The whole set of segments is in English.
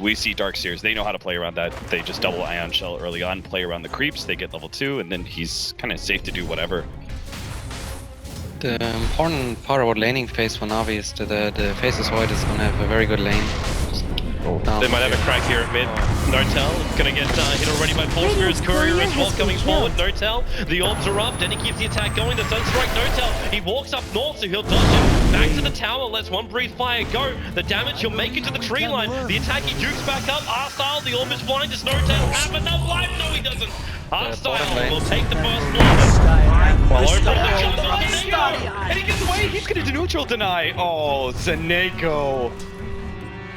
we see Darkseers, they know how to play around that. They just double Ion Shell early on, play around the creeps, they get level 2, and then he's kind of safe to do whatever. The important part about laning phase for Na'Vi is that the Faceless Void is going to have a very good lane. They might have a crack here at mid. Notel gonna get hit already by Pulse Spirit's Courier as well coming forward. Notel, the orbs are up. Denny keeps the attack going. The Sunstrike Notel. He walks up north, so he'll dodge it. Back to the tower, lets one breathe fire go. The damage, he'll make it to the tree line. The attack, he jukes back up. R-Style, the orb is blind. Does Notel have enough life? No, he doesn't. R-Style will take the first blood. Well, over the jungle, and he gets away. He's gonna do neutral deny. Oh, Zaneko.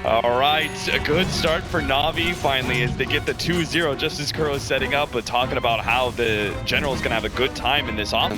Alright, a good start for Na'Vi finally as they get the 2-0 just as Kuro's setting up, but talking about how the General's gonna have a good time in this off.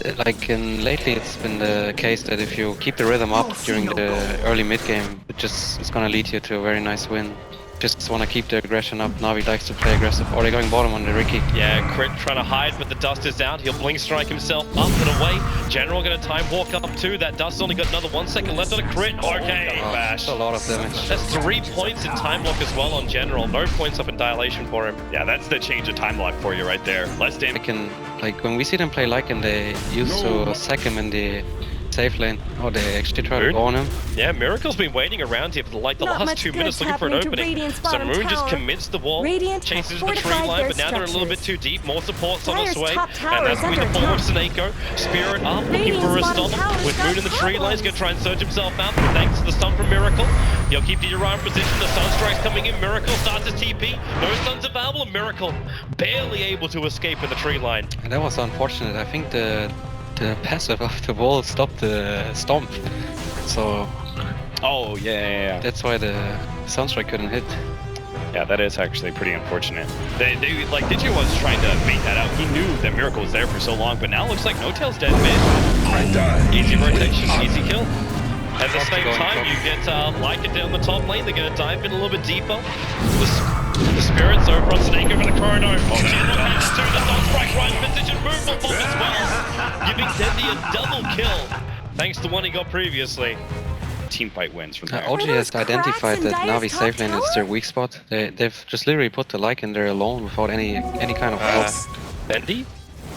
Lately it's been the case that if you keep the rhythm up during the early mid game, it's gonna lead you to a very nice win. Just want to keep the aggression up. Na'Vi likes to play aggressive. Or they're going bottom on the Ricky. Yeah, Crit trying to hide, but the dust is out. He'll blink strike himself up and away. General going to time walk up too. That dust only got another 1 second left on a Crit. Okay, Bash. A lot of damage. That's 3 points in time lock as well on General. No points up in dilation for him. Yeah, that's the change of time lock for you right there. Less damage. When we see them play Lycan, they used to sack him in the safe lane. Oh, they actually try to go on him. Yeah, Miracle's been waiting around here for the last 2 minutes looking for an opening. So Moon just commits the wall, chases the tree line, but now they're a little bit too deep. More supports on its way, and that's going to be the form of Zaneko. Spirit up, looking for a stop. With Moon in the tree line, he's going to try and surge himself out, but thanks to the stun from Miracle. He'll keep the Uriah in position. The Sunstrike's coming in. Miracle starts his TP. No stuns available, and Miracle barely able to escape in the tree line. And that was unfortunate. I think the passive of the wall stopped the stomp, so oh yeah. That's why the Sunstrike couldn't hit. Yeah, that is actually pretty unfortunate. They like Digi was trying to bait that out. He knew that Miracle was there for so long, but now looks like Notel's dead mid. Easy rotation, easy kill. At the same time, you get Lycan down the top lane. They're going to dive in a little bit deeper. The Spirit's over on Snake over the corridor. General has to the Sunstrike right position. Movement bomb as well. Giving Dendy a double kill. Thanks to one he got previously. Team fight wins from there. OG has identified that Na'Vi safe lane is their weak spot. They've just literally put the Lycan there alone without any kind of help. Dendy?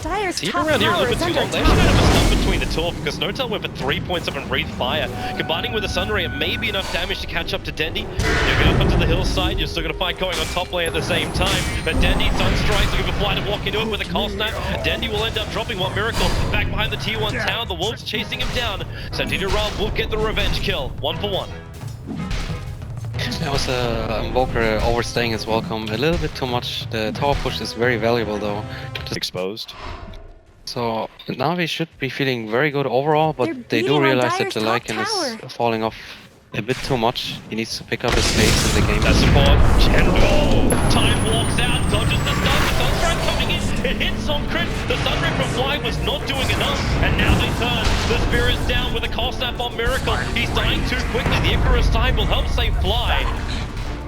Dyer's He's top around here a tower little is bit too under long. They should have a attack. stun between the two because Notel went for 3 points up and breathe fire. Combining with the Sunray, it may be enough damage to catch up to Dendy. You're going up onto the hillside. You're still going to fight going on top lane at the same time. But Dendy, Sunstrike's looking for Fly to walk into it with a cold snap. Dendy will end up dropping one Miracle back behind the tier 1 tower. The Wolves chasing him down. Santino Ram will get the revenge kill. 1 for 1. That was a Invoker overstaying his welcome a little bit too much. The tower push is very valuable though. Just exposed. So Na'Vi should be feeling very good overall, but they do realize that the Lycan is falling off a bit too much. He needs to pick up his pace in the game. That support, General! Time walks out, dodges the stun, the Sunstrike coming in, it hits on Crit. The Sunray from Fly was not doing enough, and now they turn. The Spirit's down with a call snap on Miracle. He's dying too quickly. The Icarus time will help save Fly.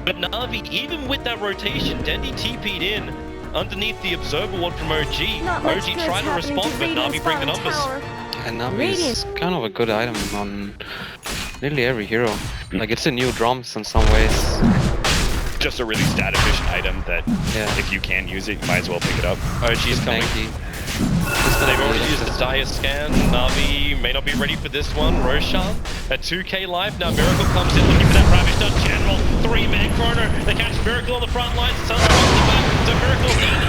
But Na'Vi, even with that rotation, Dendy TP'd in underneath the Observer Ward from OG. OG tried to respond, but Na'Vi bring the numbers. And Na'Vi is kind of a good item on nearly every hero. Like, it's a new drums in some ways. Just a really stat efficient item that if you can use it, you might as well pick it up. OG's coming. They've already used the Dire Scan. Na'Vi may not be ready for this one. Roshan at 2k life. Now Miracle comes in looking for that Ravish done. General, 3-man corner. They catch Miracle on the front line. Sunrise on the back. So Miracle easy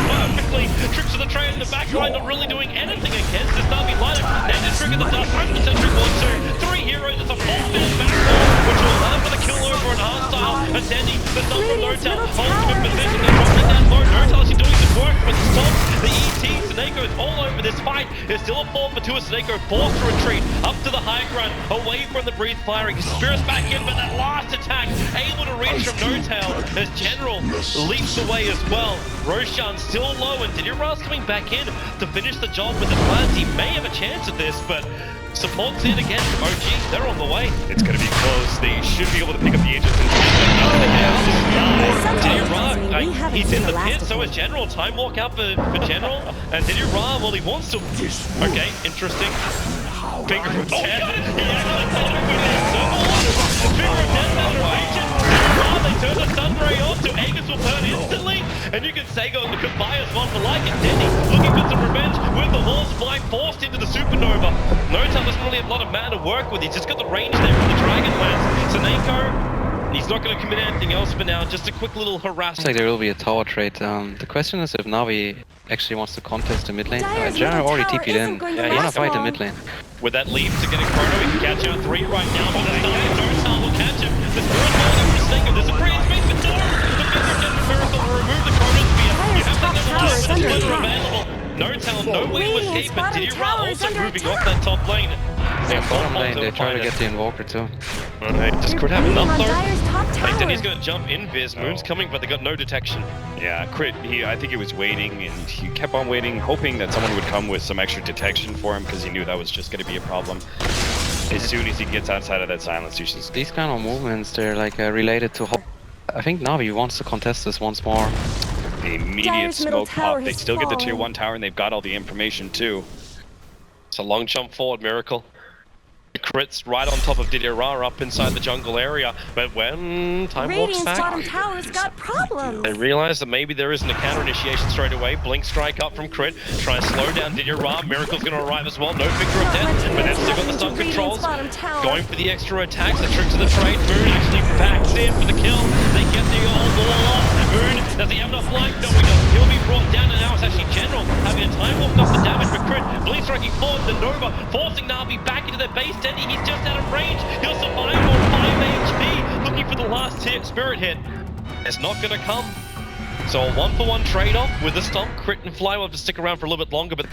perfectly. Tricks to the train in the back line, not really doing anything against this Na'Vi lineup. Now they trigger the dust. 100% trick 1-2. 3 heroes. It's a 4-man backball, which will allow for the kill over on Hardstyle. And Denny, the stun from Notel, holds him in position. They're dropping down low. Notel actually doing the work, but the stop, the ET, Zaneko is all over this fight. It's still a 4 for 2 as Zaneko forced to retreat up to the high ground, away from the breathe firing. Spirits back in, but that last attack able to reach from Notel as General leaps away as well. Roshan still low, and Didiras coming back in to finish the job with the plans. He may have a chance at this, but support's in again from OG. They're on the way. It's going to be close. They should be able to pick up the Aegis in time. He's in the pit, so is General. Time walk out for General. And Didiras, well, he wants to... Okay, interesting. Finger of death. He actually caught him with his double. Finger of death out of region. They turn the stun ray on, so Aegis will turn instantly. And you can say go goodbye as one for like it. Denny looking for some revenge with the horse fly forced into the supernova. No-Tail doesn't really have a lot of mana to work with. He's just got the range there from the Dragonlance. So Nako, he's not going to commit anything else for now. Just a quick little harassment. Looks like there will be a tower trade. The question is if Navi actually wants to contest the mid lane. General already TP'd in. Yeah, he wanna fight the mid lane. With that leap to get a chrono, he can catch out 3 right now. But the No-Tail will catch him. The Spirit holding for Stinker. There's a free space for Dora. The Finger of Death Miracle will remove the chrono spear. You have to get the splitter available. No-Tail, no way to escape, but Didira also moving off that top lane. Yeah, bottom lane, they're trying to get the Invoker too. Alright, just Crit have enough though. Like Denny's gonna jump in Viz, Moon's coming, but they got no detection. Yeah, Crit, I think he was waiting, and he kept on waiting, hoping that someone would come with some extra detection for him, because he knew that was just going to be a problem. As soon as he gets outside of that silence, he's just... These kind of movements, they're like related to... I think Navi wants to contest this once more. The immediate smoke pop, they still get the tier 1 tower, and they've got all the information too. It's a long jump forward, Miracle. The Crit's right on top of Didira up inside the jungle area, but when time walks back, bottom tower's got problems. they realize that maybe there isn't a counter initiation straight away. Blink strike up from Crit, try and slow down Didira. Miracle's gonna arrive as well, no Finger of Death, but they've still got the stun controls. Going for the extra attacks, the trick to the trade. Moon actually backs in for the kill. They get the old wall off. Moon, does he have enough life? No, he doesn't. He'll be brought down, and now it's actually General having a time walk off the damage for Crit. Blink striking forward the Nova, forcing Navi back into their base. Denny, he's just out of range. He'll survive on 5 HP, looking for the last spirit hit. It's not going to come. So a 1-for-1 trade-off with the stomp. Crit and Fly will have to stick around for a little bit longer, but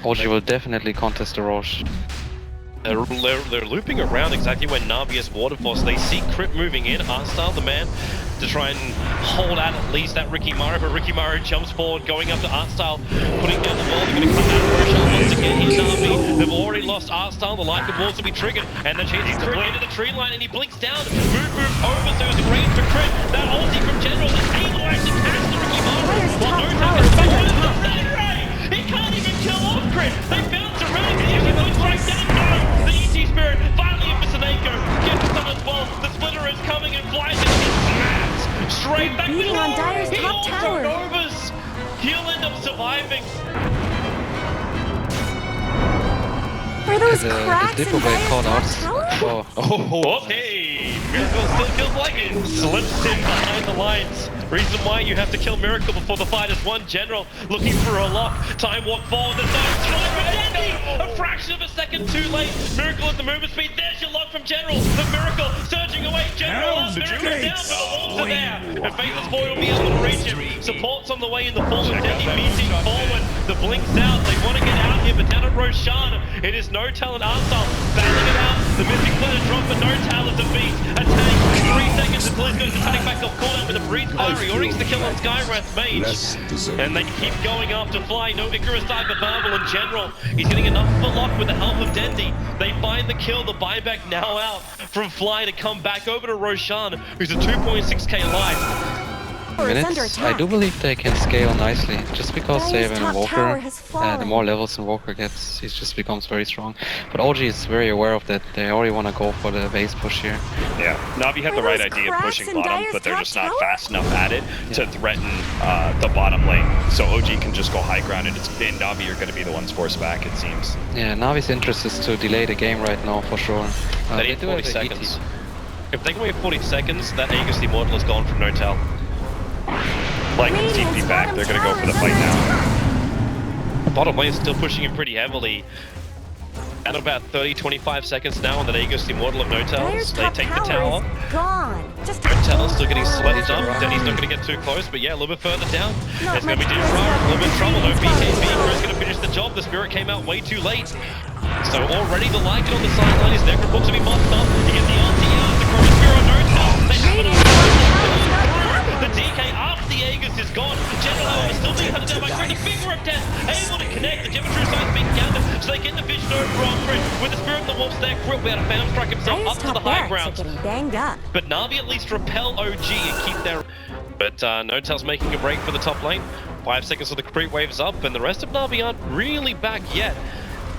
OG will definitely contest the Roche. they're looping around exactly where Navi is waterfall. So they see Crit moving in, Artstyle the man, to try and hold out at least that Ricky Mara, but Ricky Mara jumps forward, going up to Artstyle, putting down the wall. They're going to come out of Roshan once again here, Navi. They've already lost Artstyle, the light walls will be triggered, and the chance to bring into the tree line, and he blinks down, move over, so it's a range for Crit. That ulti from General is able to actually catch the Ricky Mara, while No-Tail gets forward into the Stun Ray! He can't even kill off Crit! They bounce around, and usually goes right down. No! The ET Spirit finally in for Saneko, gets the stun as well, the Splitter is coming and flies and gets smashed! Straight back to the on Dire's he top also tower. Novas. He'll end up surviving. Are those The cracks in Diplo Dire's called top out. tower? Oh, okay. Miracle still kills like it. Slips in behind the lines. Reason why you have to kill Miracle before the fight is one. General looking for a lock. Time walk forward. The time strike from Denny. A fraction of a second too late. Miracle at the movement speed. There's your lock from General. The Miracle surging away. General up. Miracle down, but the wolves are there. And Faithless Void will be able to reach him. Support's on the way in the forward. Denny meeting forward. The blinks out. They want to get out here, but down at Roshan, it is No-Tail and Artstyle battling it out. The Mystic Planet drop, but No-Tail is defeat. A tank. 3 seconds until he's going to take back off corner with a breeze fiery. Or he's the kill on Skywrath Mage. And they keep going after Fly. No Icarus dive for Marvel in General. He's getting enough of a lock with the help of Dendy. They find the kill. The buyback now out from Fly to come back over to Roshan, who's a 2.6k life. Minutes, I do believe they can scale nicely, just because they have an tower Invoker. has fallen. The more levels Invoker gets, he just becomes very strong. But OG is very aware of that. They already want to go for the base push here. Yeah, Navi had the right idea of pushing bottom, but they're just not fast enough at it to threaten the bottom lane. So OG can just go high ground, and Navi are going to be the ones forced back, it seems. Yeah, Navi's interest is to delay the game right now for sure. They need 40 seconds. If they can wait 40 seconds, that Aegis the Immortal is gone from No-Tail. Like TP back, they're gonna go for the fight now. Bottom lane is still pushing him pretty heavily. At about 30-25 seconds now on the Aegis the Immortal of No-Tails. They take the tower. No-Tails still getting swept up. Denny's not gonna get too close, but yeah, a little bit further down. It's gonna be Didira, a little bit of trouble. No BKB, Crew's gonna finish the job. The Spirit came out way too late. So already the Lycan on the sideline is Necroport to be mopped up. You get the RT out, the Chrono Spirit on No-Tails. They have it on the DK after the Aegis is gone. General, however, still being hunted down by Crit. Finger of Death, able to connect. The Geometry side's being gathered, so they get the vision over on Crit. With the Spirit of the Wolves there, Crit will be able to Phantom Strike himself up to the high ground. But Navi at least repel OG and keep their... But No-Tail's making a break for the top lane. 5 seconds till the creep waves up, and the rest of Navi aren't really back yet.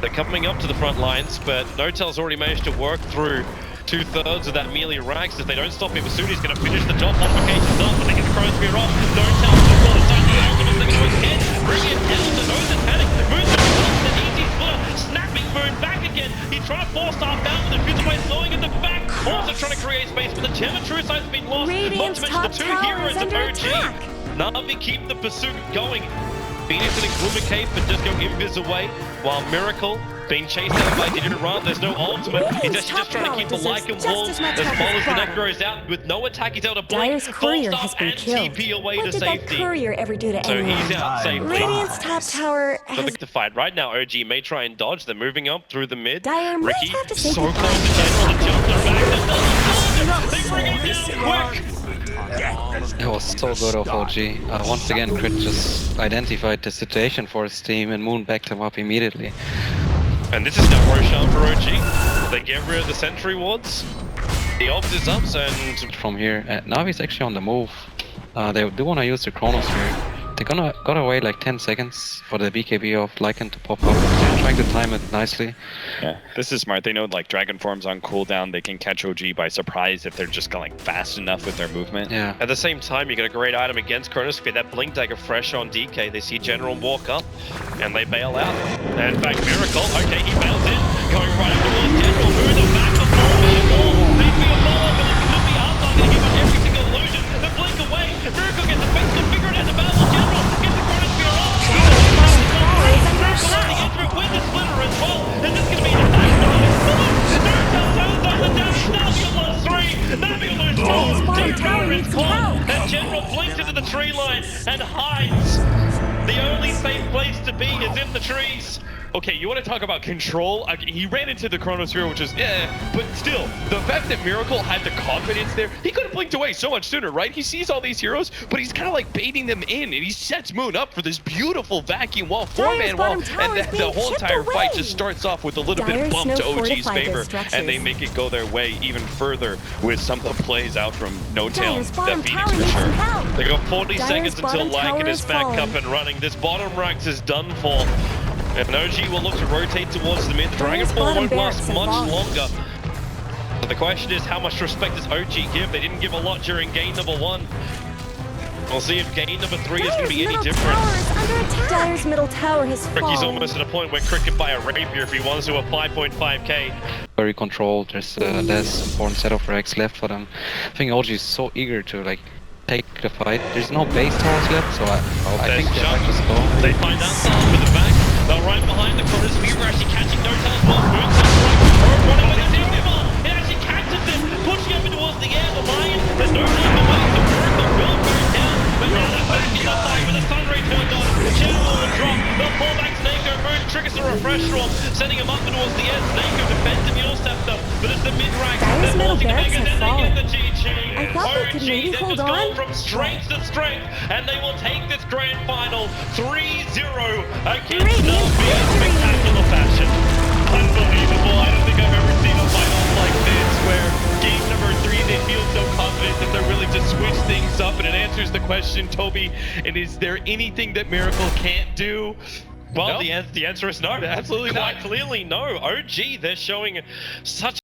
They're coming up to the front lines, but Notel's already managed to work through 2/3 of that melee ranks. If they don't stop him, Masudi's going to finish the job. Modifications up, but they get the Chronosphere off. Notel's the ball inside the ultimate. They're going to hit, bring it down to those that panic. Moves the ball, an easy splitter. Snapping Moon back again. He's trying to force off down with the Future Blade slowing in the back. Also trying to create space, but the gem of True Sight's been lost. Not to mention the two heroes of OG. Navi keep the pursuit going. Phoenix and Glumacate, but just go invis away, while Miracle being chased out by Digirun. There's no ultimate. He's just trying to keep the Lycan wall as small as the neck grows out. With no attack, he's able to blink, full stop, and TP away to safety. What did that courier ever do to So anyone? he's out safely. Radiant's top tower So has... the fight right now, OG may try and dodge. They're moving up through the mid. Dire might Ricky, have to say so goodbye. close to General to jump the back. They bring him down quick. It was so good of OG. Once again, Crit just identified the situation for his team and Moon backed him up immediately. And this is now Roshan for OG. They get rid of the sentry wards. The ops is up, and From here, Navi's actually on the move. They do want to use the Chronosphere. They gotta wait like 10 seconds for the BKB of Lycan to pop up. They're trying to time it nicely. Yeah, this is smart. They know like Dragon Form's on cooldown. They can catch OG by surprise if they're just going fast enough with their movement. Yeah. at the same time, you get a great item against Chronosphere. That Blink Dagger fresh on DK. They see General walk up, and they bail out. And in fact, Miracle, okay, he bails in, going right up towards General, who in the back of the wall. Needs to be a follow, but it could be outside. They give up every single illusion. The Blink away. Miracle gets the face to figure it out. The battle. General gets the Chronosphere off. Miracle with the splitter as well. And this is going to be the back. And General blinks into the tree line and hides. The only safe place to be is in the trees. Okay, you want to talk about control? He ran into the Chronosphere, which is, but still, the fact that Miracle had the confidence there, he could have blinked away so much sooner, right? He sees all these heroes, but he's kind of like baiting them in, and he sets Moon up for this beautiful vacuum wall, 4-man wall, and the whole entire fight just starts off with a little bit Dire's bump no to OG's fortified favor, their structures. and they make it go their way even further with some of the plays out from No-Tail, Dire's that bottom Phoenix tower for needs sure. some help. They got 40 Dire's seconds until bottom tower Lycan is has back fallen. up and running. This bottom ranks is done for. And OG will look to rotate towards the mid. The Dragon Dire's Ball bottom won't last barracks have much fallen. longer. But the question is, how much respect does OG give? They didn't give a lot during game number 1. We'll see if game number 3 is going to be any different. Dire's middle tower has fallen. Ricky's almost at a point where Crick can buy a rapier if he wants to, a 5.5k. Very controlled. There's less important set of racks left for them. I think OG is so eager to like take the fight. There's no base towers left, so I think they might just go. They find out Sal with the back. They're right behind the corners. We're actually catching No-Tail's ball. Moon's up right. Running with his Invival. It actually catches him. Pushing up towards the air. The Lion. There's no time to wait. The Miracle will go down. But now they're back in the fight with the Sun Ray turned on. General will drop. They'll fall back Snako. Moon triggers the refresh storm, sending him up towards the air. Snako defends the Mule Scepter. But it's the mid-rank. Dire's middle barracks have They fallen. get the GG. I thought they could maybe They've hold just gone on. from strength to strength, and they will take this grand final 3-0 against Navi in spectacular fashion. Unbelievable. I don't think I've ever seen a final like this where game number 3 they feel so confident that they're willing to switch things up, and it answers the question, Toby, and is there anything that Miracle can't do? Well, No. the answer is no. Absolutely Quite not. clearly no. OG, they're showing such